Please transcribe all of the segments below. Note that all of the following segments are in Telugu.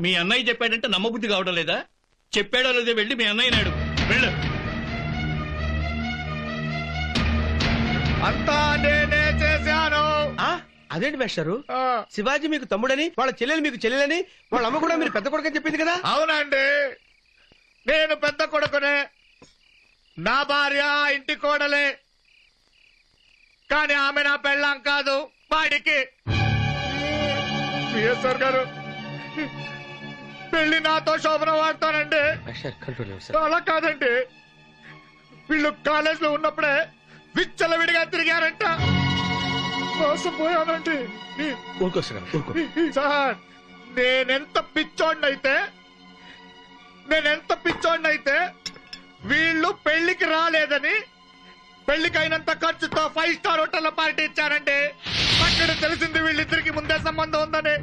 మీ అన్నయ్య చెప్పాడంటే నమ్మబుద్ధి కావడం లేదా? చెప్పాడో లేదో వెళ్ళి మీ అన్నయ్య నాడు వెళ్ళు. అంతా నేనే చేశాను. అదేంటి మేస్టారు, శివాజీ మీకు తమ్ముడని, వాళ్ళ చెల్లెలు మీకు చెల్లెలని, వాళ్ళ అమ్మ కూడా మీరు పెద్ద కొడుకని చెప్పింది కదా? అవునండి, నేను పెద్ద కొడుకునే, నా భార్య ఇంటి కోడలే, కానీ ఆమె నా పెళ్ళాం కాదు. వాడికి బిఎస్ఆర్ గారు పెళ్లి నాతో శోభన వాడతానండి. అలా కాదండి, వీళ్ళు కాలేజ్ లో ఉన్నప్పుడే విచ్చలవిడిగా తిరిగారంట. మోసపోయానండి సార్. నేనెంత పిచ్చోడినైతే వీళ్ళు పెళ్లికి రాలేదని పెళ్లికైనంత ఖర్చుతో 5 స్టార్ హోటల్లో పార్టీ ఇచ్చారండి. అక్కడ తెలిసింది వీళ్ళిద్దరికి ముందే సంబంధం ఉందని.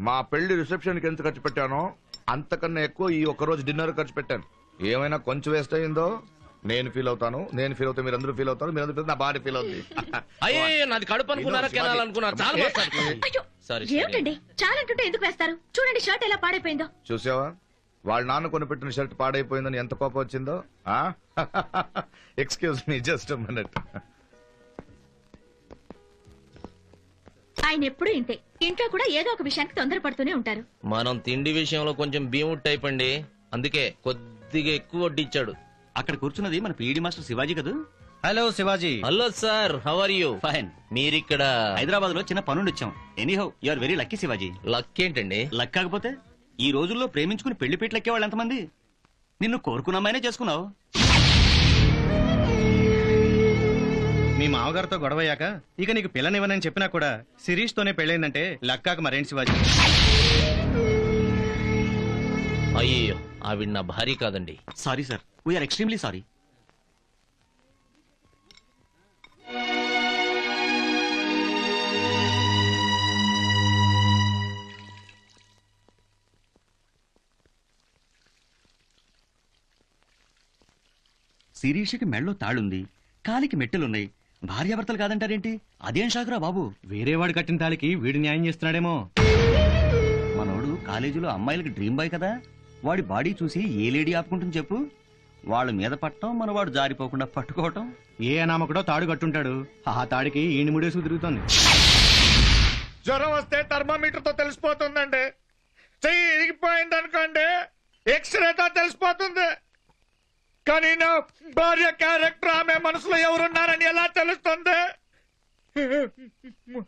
మా పెళ్లి రిసెప్షన్ కి ఎంత ఖర్చు పెట్టానో అంతకన్నా ఎక్కువ ఈ ఒక్క రోజు డిన్నర్ ఖర్చు పెట్టాను. ఏమైనా కొంచెం వేస్ట్ అయిందో నేను ఫీల్ అవుతాను, మీరందరూ ఫీల్ అవుతారు, మీరందరూ నా భార్య ఫీల్ అవుతుంది. అయ్యే నాది కడుపు అనుకున్నారా, కెనాలనుకున్నారా? ఏమిటండి చాలంటుంటే ఎందుకు వేస్తారు? చూడండి షర్ట్ ఎలా పాడైపోయిందో. చూసావా, వాళ్ళ నాన్న కొనిపెట్టిన షర్ట్ పాడైపోయిందని ఎంత కోపం వచ్చిందో. Excuse me, just minute. ఆయన ఎప్పుడూ ఇంతే, ఇంట్లో కూడా ఏదో ఒక విషయానికి తొందరపడుతూనే ఉంటారు. మనం తిండి విషయంలో కొంచెం భీముట్ టైప్ అండి, అందుకే కొద్దిగా ఎక్కువ వడ్డిచ్చాడు. అక్కడ కూర్చున్నది మన పీఈడి మాస్టర్ శివాజీ కదా? Hello Shivaji. Hello sir, how are you? Fine. మీరిక్కడ హైదరాబాద్ లో చిన్న పనుండి వచ్చాం. Anyhow you are very lucky Shivaji. Luck ఏంటండి? లక్ కాకపోతే ఈ రోజుల్లో ప్రేమించుకుని పెళ్లి పెట్లెక్కే వాళ్ళు ఎంతమంది? నిన్ను కోరుకున్న అమ్మాయినే చేసుకున్నావు. మీ మామగారితో గొడవయ్యాక ఇక నీకు పిల్లనివ్వనని చెప్పినా కూడా శిరీష్ తోనే పెళ్ళైందంటే లక్కాక మరేంటి శివాజీ? అయ్యో, ఆవిడ నా భార్య కాదండి. Sorry sir, we are extremely sorry. శిరీషకి మెళ్ళో తాళుంది, కాలికి మెట్టెలున్నాయి, భార్యాభర్తలు కాదంటారేంటి? అదేం షాకురా బాబు. వేరే వాడు కట్టిన తాళికి వీడు న్యాయం చేస్తున్నాడేమో. మనోడు కాలేజీలో అమ్మాయిలకి డ్రీమ్ బాయ్ కదా, వాడి బాడీ చూసి ఏ లేడీ ఆపుకుంటుంది చెప్పు? వాళ్ళ మీద పట్టడం, మన వాడు జారిపోకుండా పట్టుకోవటం. ఏ అనామకుడో తాడు కట్టుంటాడు, ఆ తాడికి ఈయన ముడేసు తిరుగుతోంది. జ్వరం వస్తే థర్మామీటర్ తో తెలిసిపోతుందండి. చెయ్యి ఇరిగిపోయింది అనుకోండి, ఎక్స్రేతో తెలిసిపోతుంది. కానీ నా భార్య క్యారెక్టర్, ఆమె మనసులో ఎవరున్నారని ఎలా తెలుస్తుంది?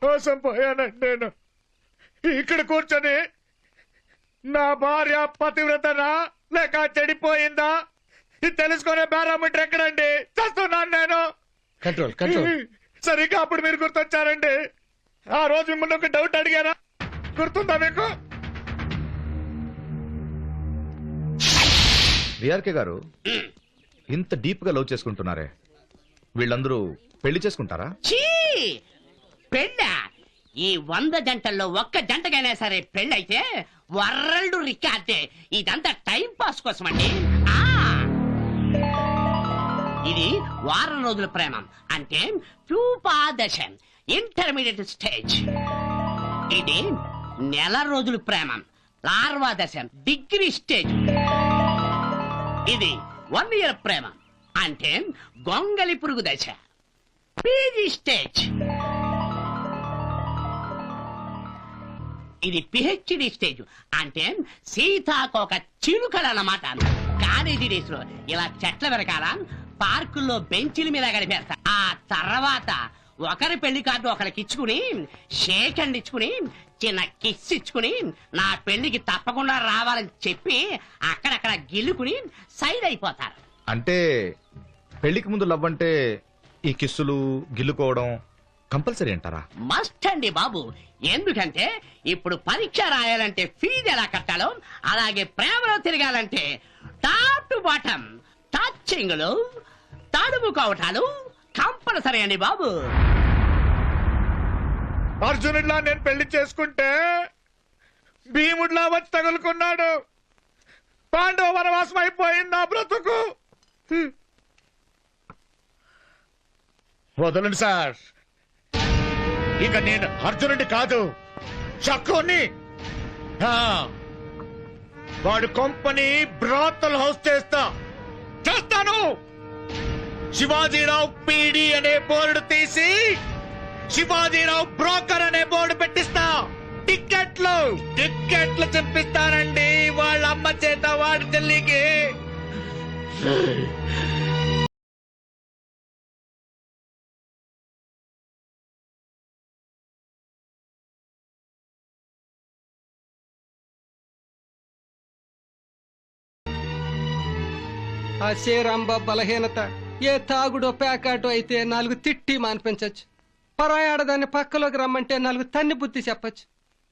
మోసం పోయానండి నేను. ఇక్కడ కూర్చొని నా భార్య పతివ్రతనా లేక చెడిపోయిందా ఇది తెలుసుకునే పారామీటర్ ఎక్కడండి? చేస్తున్నాను నేను. సరిగ్గా అప్పుడు మీరు గుర్తొచ్చారండి. ఆ రోజు మిమ్మల్ని ఒక డౌట్ అడిగారా, గుర్తుందా మీకు? విఆర్కే గారు, ఇంత డీప్ గా లవ్ చేసుకుంటున్నారే, వీళ్ళందరూ పెళ్లి చేసుకుంటారా? పెళ్ళ ఈ 100 జంటల్లో ఒక్క జంటకైనా సరే పెళ్ళైతే వరల్డ్ రికార్డే. ఇదంతా టైం పాస్ కోసం అండి. ఇది వారం రోజుల ప్రేమం అంటే ప్యూపాదశ ఇంటర్మీడియట్ స్టేజ్. ఇది నెల రోజుల ప్రేమం లార్వాదశ డిగ్రీ స్టేజ్. ఇది 1 ఇయర్ ప్రేమ అంటే గొంగలి పురుగు దశ పీజీ స్టేజ్. ఇది పిహెచ్డి స్టేజ్ అంటే సీతాకోక చిలుకలు అన్నమాట. కాలేజీ డేస్ లో ఇలా చెట్ల వెనకాల పార్కుల్లో బెంచీల మీద గడిపేస్తా. ఆ తర్వాత ఒకరి పెళ్లి కార్డు ఒకరికి ఇచ్చుకుని షేక్ హ్యాండ్ ఇచ్చుకుని చిన్న కిస్ ఇచ్చుకుని నా పెళ్లికి తప్పకుండా రావాలని చెప్పి అక్కడక్కడ గిల్లుకుని సైడ్ అయిపోతారు. అంటే పెళ్లికి ముందు లవ్ అంటే ఈ కిస్సులు గిల్లుకోవడం కంపల్సరీ అంటారా? మస్ట్ అండి బాబు. ఎందుకంటే ఇప్పుడు పరీక్ష రాయాలంటే ఫీజు ఎలా కట్టాలో అలాగే ప్రేమలో తిరగాలంటే టాప్ టు బాటం టచింగ్లు తడుము కోవటాలు కంపల్సరీ అండి బాబు. అర్జునుడిలా నేను పెళ్లి చేసుకుంటే భీముడిలా వచ్చి తగులుకున్నాడు. పాండవ వనవాసం అయిపోయింది నా బ్రతుకు. వదలండి సార్, ఇక నేను అర్జునుడి కాదు శకుని. వాడు కంపెనీ బ్రాతల్ హౌస్ చేస్తాను. శివాజీరావు పీడి అనే బోర్డు తీసి శివాజీరావు బ్రోకర్ అనే బోర్డు పెట్టిస్తా. టిక్కెట్లు చెప్పిస్తానండి వాళ్ళ అమ్మ చేత వాడి చెల్లికి. ఆ శేరాంబ బలహీనత ఏ తాగుడో పేకాటో అయితే 4 తిట్టి మానిపించచ్చు. పరాయాడదాన్ని పక్కలోకి రమ్మంటే 4 తన్ని బుద్ధి చెప్పచ్చు.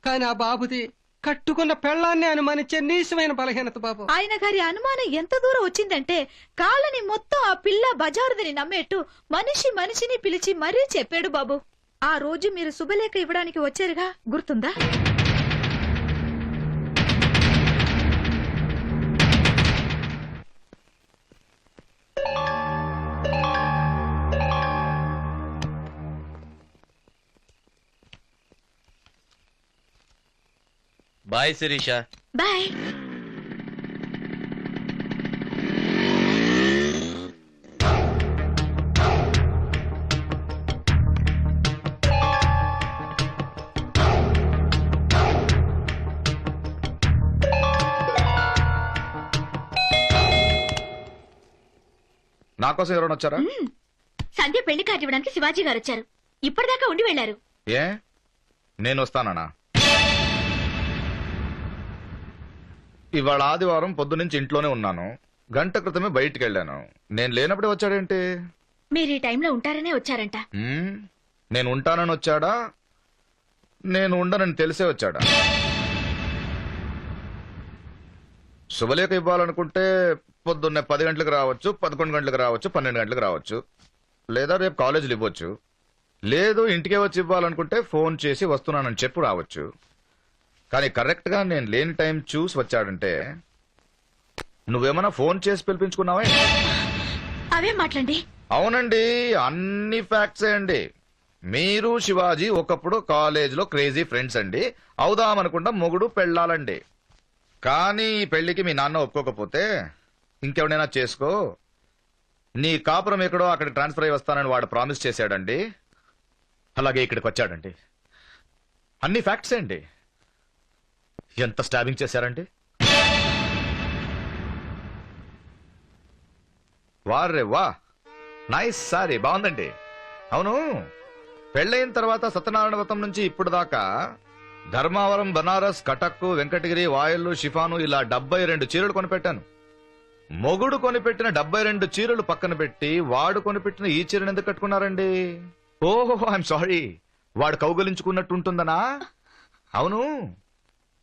కానీ ఆ బాబుది కట్టుకున్న పెళ్ళాన్ని అనుమానించే నీచమైన బలహీనత బాబు. ఆయన గారి అనుమానం ఎంత దూరం వచ్చిందంటే కాలని మొత్తం ఆ పిల్ల బజారుదని నమ్మేట్టు మనిషిని పిలిచి మరీ చెప్పాడు బాబు. ఆ రోజు మీరు శుభలేఖ ఇవ్వడానికి వచ్చారుగా, గుర్తుందా? బాయ్ శిరీష. బాయ్. నా కోసం ఎవరైనా వచ్చారా? సంధ్య పెళ్లి కార్డు ఇవ్వడానికి శివాజీ గారు వచ్చారు. ఇప్పటిదాకా ఉండి వెళ్లారు. ఏ నేను వస్తానా? ఇవాళ ఆదివారం పొద్దునుంచి ఇంట్లోనే ఉన్నాను. గంట క్రితమే బయటికి వెళ్ళాను. నేను లేనప్పుడే వచ్చాడేంటి? మీరు ఈ టైంలో ఉంటారనే వచ్చారంట. నేను ఉంటానని వచ్చాడా, నేను ఉండనని తెలిసే వచ్చాడా? శుభలేఖ ఇవ్వాలనుకుంటే పొద్దున్నే 10 గంటలకు రావచ్చు, 11 గంటలకు రావచ్చు, 12 గంటలకు రావచ్చు, లేదా రేపు కాలేజీలు ఇవ్వచ్చు. లేదు ఇంటికే వచ్చి ఇవ్వాలనుకుంటే ఫోన్ చేసి వస్తున్నానని చెప్పు రావచ్చు. కానీ కరెక్ట్ గా నేను లేని టైం చూసి వచ్చాడంటే నువ్వేమన్నా ఫోన్ చేసి పిలిపించుకున్నావా? అవే మాట్లాడండి. అవునండి, అన్ని ఫ్యాక్ట్సే అండి. మీరు శివాజీ ఒకప్పుడు కాలేజీలో క్రేజీ ఫ్రెండ్స్ అండి. అవుదామనుకుంటా మొగుడు పెళ్ళాలండి. కానీ ఈ పెళ్లికి మీ నాన్న ఒప్పుకోకపోతే ఇంకెవడైనా చేసుకో, నీ కాపురం ఎక్కడో అక్కడికి ట్రాన్స్ఫర్ అయ్యి వస్తానని వాడు ప్రామిస్ చేశాడండి. అలాగే ఇక్కడికి వచ్చాడండి. అన్ని ఫ్యాక్ట్సే అండి. ఎంత స్టాబింగ్ చేశారండి? వారే వా, నైస్ సారీ, బాగుందండి. అవును, పెళ్ళైన తర్వాత సత్యనారాయణ వ్రతం నుంచి ఇప్పుడు దాకా ధర్మావరం, బనారస్, కటక్, వెంకటగిరి, వాయల్లు, షిఫాను ఇలా 72 చీరలు కొనిపెట్టాను. మొగుడు కొనిపెట్టిన 72 చీరలు పక్కన పెట్టి వాడు కొనిపెట్టిన ఈ చీరను ఎందుకు కట్టుకున్నారండి? ఓహో, ఐఎమ్ సారీ, వాడు కౌగలించుకున్నట్టు ఉంటుందనా? అవును,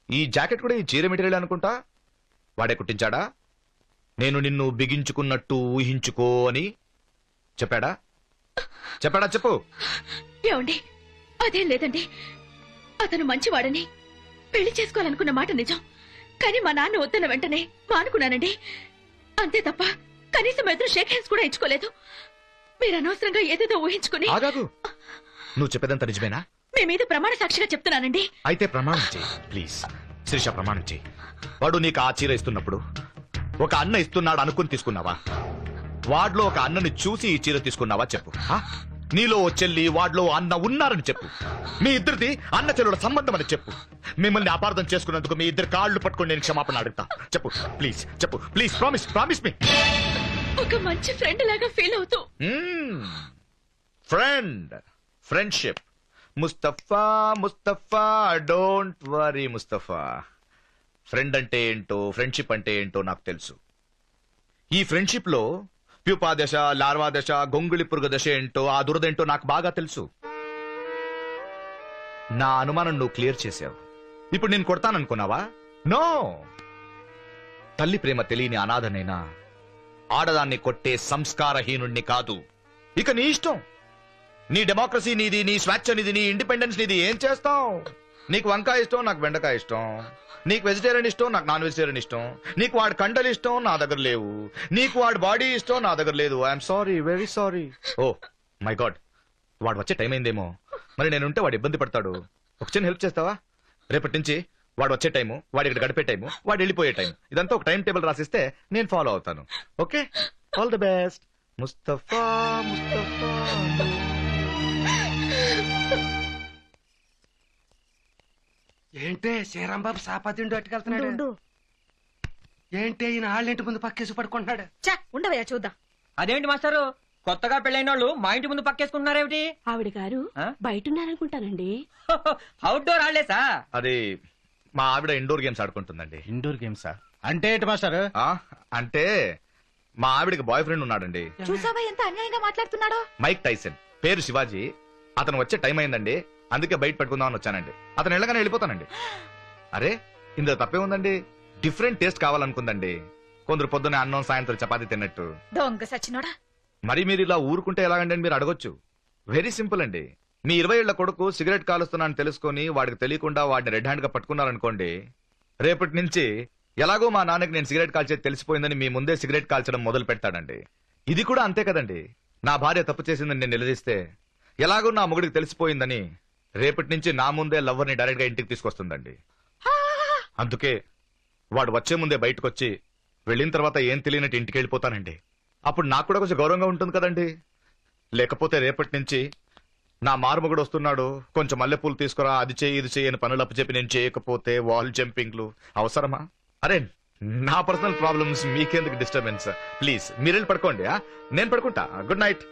ఈ జాకెట్ కూడా ఈ చీర మెటీరియల్ అనుకుంటా. వాడే కుట్టించాడా? నేను నిన్ను బిగించుకున్నట్టు ఊహించుకో అని చెప్పాడా? చెప్పు. ఏమండి, అదేం లేదండి. అతను మంచివాడని పెళ్లి చేసుకోవాలనుకున్న మాట నిజం. కానీ మా నాన్న వద్దన్న వెంటనే మానుకున్నానండి. అంతే తప్ప కనీసం ఎదురు షేక్ హ్యాండ్స్ కూడా ఇచ్చుకోలేదు. మీరు అనవసరంగా ఏదేదో ఊహించుకుని. ఆగాగు, నువ్వు చెప్పేదంత నిజమేనా? మీ మీద ప్రమాణ సాక్షిగా చెప్తున్నానండి. అయితే ప్రమాణం చేయి ప్లీజ్. శిరీష, ప్రమాణం చేయి. వాడు నీకు ఆ చీర ఇస్తున్నప్పుడు ఒక అన్న ఇస్తున్నాడు అనుకుని తీసుకున్నావా? వాడిలో ఒక అన్నని చూసి ఈ చీర తీసుకున్నావా చెప్పు. నీలో ఓ చెల్లి, వాడిలో అన్న ఉన్నారని చెప్పు. మీ ఇద్దరిది అన్న చెల్లుల సంబంధం అని చెప్పు. మిమ్మల్ని అపార్థం చేసుకున్నందుకు మీ ఇద్దరు కాళ్ళు పట్టుకొని నేను క్షమాపణ అడుగుతా. చెప్పు ప్లీజ్, చెప్పు ప్లీజ్. ప్రామిస్ మీ. ఒక మంచి ఫ్రెండ్ లాగా ఫీల్ అవుతూ. Friendship. Mustafa don't worry Mustafa. Friend అంటే ఏంటో, ఫ్రెండ్షిప్ అంటే ఏంటో నాకు తెలుసు. ఈ ఫ్రెండ్షిప్ లో ప్యూపా దశ, లార్వా దశ, గొంగుళి పురుగు దశ ఏంటో, ఆ దురదేంటో నాకు బాగా తెలుసు. నా అనుమానం నువ్వు క్లియర్ చేసావు. ఇప్పుడు నేను కొడతాననుకున్నావా? నో. తల్లి ప్రేమ తెలియని అనాథనైనా ఆడదాన్ని కొట్టే సంస్కారహీనుణ్ణి కాదు. ఇక నీ ఇష్టం. నీ డెమోక్రసీ నీది, నీ స్వేచ్ఛ నీది, నీ ఇండిపెండెన్స్ నీది. ఏం చేస్తావు? నీకు వంకాయ ఇష్టం, నాకు బెండకాయ ఇష్టం. నీకు వెజిటేరియన్ ఇష్టం, నాకు నాన్ వెజిటేరియన్ ఇష్టం. నీకు వాడి కండలు ఇష్టం, నా దగ్గర లేవు. నీకు వాడి బాడీ ఇష్టం, నా దగ్గర లేదు. I'm sorry, very sorry. Oh my god, వాడు వచ్చే టైం అయిందేమో. మరి నేనుంటే వాడు ఇబ్బంది పడతాడు. ఒక చిన్న హెల్ప్ చేస్తావా? రేపటి నుంచి వాడు వచ్చే టైము వాడు ఇక్కడ గడిపే టైము వాడు వెళ్ళిపోయే టైం ఇదంతా ఒక టైం టేబుల్ రాసిస్తే నేను ఫాలో అవుతాను. Okay, all the best. Mustafa Mustafa. ఏంటే శ్రీరాంబాబు సాపాతిండు అట్టుకెళ్తున్నాడు? ఏంటి ఈయన ఆళ్ళింటి ముందు పక్కేసి పడుకుంటున్నాడు? ఉండవయ్యా చూద్దాం. అదేంటి మాస్టారు, కొత్తగా పెళ్ళైన వాళ్ళు మా ఇంటి ముందు పక్కేసుకుంటున్నారేమిటి? ఆవిడ గారు బయట ఉన్నారనుకుంటానండి. అవుట్డోర్ ఆడలేసా? అది మా ఆవిడ ఇండోర్ గేమ్స్ ఆడుకుంటుందండి. ఇండోర్ గేమ్సా అంటే ఏంటి మాస్టర్? ఆ, అంటే మా ఆవిడకి బాయ్ ఫ్రెండ్ ఉన్నాడండి, చూసావా ఎంత అన్యాయంగా మాట్లాడుతున్నాడో? Mike Tyson. పేరు శివాజీ. అతను వచ్చే టైం అయిందండి, అందుకే బయట పెట్టుకుందామని వచ్చానండి. అతను వెళ్ళగానే వెళ్ళిపోతానండి. అరే ఇందులో తప్పే ఉందండి, డిఫరెంట్ టేస్ట్ కావాలనుకుందండి. కొందరు పొద్దున్నే అన్నం, సాయంత్రం చపాతీ తిన్నట్టు. దొంగ సచ్చినోడా. మరి మీరు ఇలా ఊరుకుంటే ఎలాగండి అని మీరు అడగొచ్చు. వెరీ సింపుల్ అండి. మీ 20 ఏళ్ల కొడుకు సిగరెట్ కాలుస్తున్నాను తెలుసుకొని వాడికి తెలియకుండా వాడిని రెడ్ హ్యాండ్ గా పట్టుకున్నారనుకోండి, రేపటి నుంచి ఎలాగో మా నాన్నకి నేను సిగరెట్ కాల్చేది తెలిసిపోయిందని మీ ముందే సిగరెట్ కాల్చడం మొదలు పెడతాడండి. ఇది కూడా అంతే కదండి. నా భార్య తప్పు చేసిందని నేను నిలదీస్తే ఎలాగో నా మొగుడికి తెలిసిపోయిందని రేపటి నుంచి నా ముందే లవ్వర్ని డైరెక్ట్ గా ఇంటికి తీసుకొస్తుందండి. అందుకే వాడు వచ్చే ముందే బయటకు వచ్చి వెళ్ళిన తర్వాత ఏం తెలియనట్టు ఇంటికి వెళ్ళిపోతానండి. అప్పుడు నాకు కూడా కొంచెం గౌరవంగా ఉంటుంది కదండి. లేకపోతే రేపటి నుంచి నా మారుమగుడు వస్తున్నాడు, కొంచెం మల్లెపూలు తీసుకురా, అది చేయి ఇది చేయి అని పనులు అప్పచెప్పి నేను చేయకపోతే వాల్ జంపింగ్లు అవసరమా? అరే నా పర్సనల్ ప్రాబ్లమ్స్ మీకెందుకు డిస్టర్బెన్స్? ప్లీజ్ మీరు వెళ్ళి పడుకోండి. నేను పడుకుంటా. Good night.